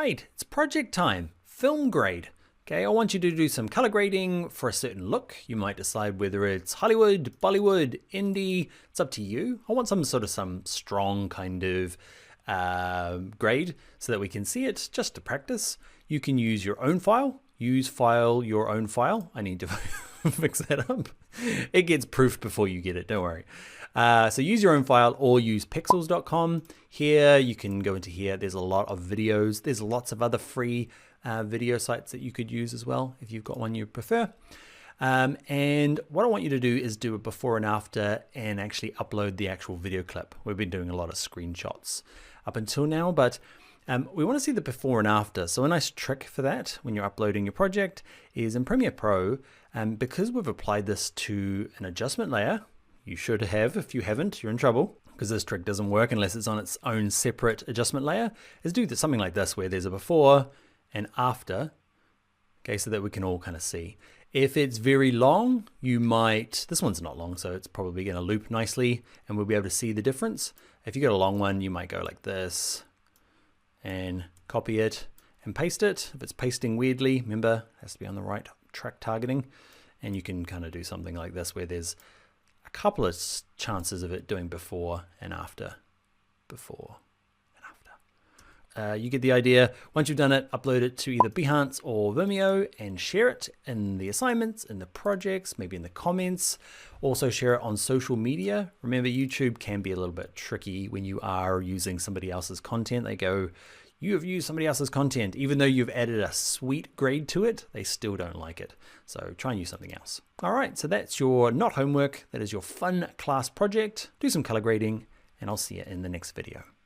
right, it's project time, film grade. Okay, I want you to do some color grading for a certain look. You might decide whether it's Hollywood, Bollywood, indie, it's up to you. I want some strong kind of grade so that we can see it just to practice. You can use your own file, your own file. I need to fix that up. It gets proofed before you get it, don't worry. So use your own file or use pixels.com. Here you can go into here. There's a lot of videos. There's lots of other free video sites that you could use as well if you've got one you prefer. And what I want you to do is do a before and after and actually upload the actual video clip. We've been doing a lot of screenshots up until now, but we want to see the before and after. So a nice trick for that when you're uploading your project is in Premiere Pro, because we've applied this to an adjustment layer. You should have. If you haven't, you're in trouble, because this trick doesn't work unless it's on its own separate adjustment layer, is do something like this where there's a before and after, okay, so that we can all kind of see. If it's very long, you might, this one's not long, so it's probably going to loop nicely and we'll be able to see the difference. If you got a long one, you might go like this and copy it and paste it. If it's pasting weirdly, remember, it has to be on the right track targeting. And you can kind of do something like this where there's a couple of chances of it doing before and after, before and after. You get the idea. Once you've done it, upload it to either Behance or Vimeo and share it in the assignments, in the projects, maybe in the comments. Also share it on social media. Remember, YouTube can be a little bit tricky when you are using somebody else's content. They go, you have used somebody else's content. Even though you've added a sweet grade to it, they still don't like it. So try and use something else. All right, so that's your not homework. That is your fun class project. Do some color grading, and I'll see you in the next video.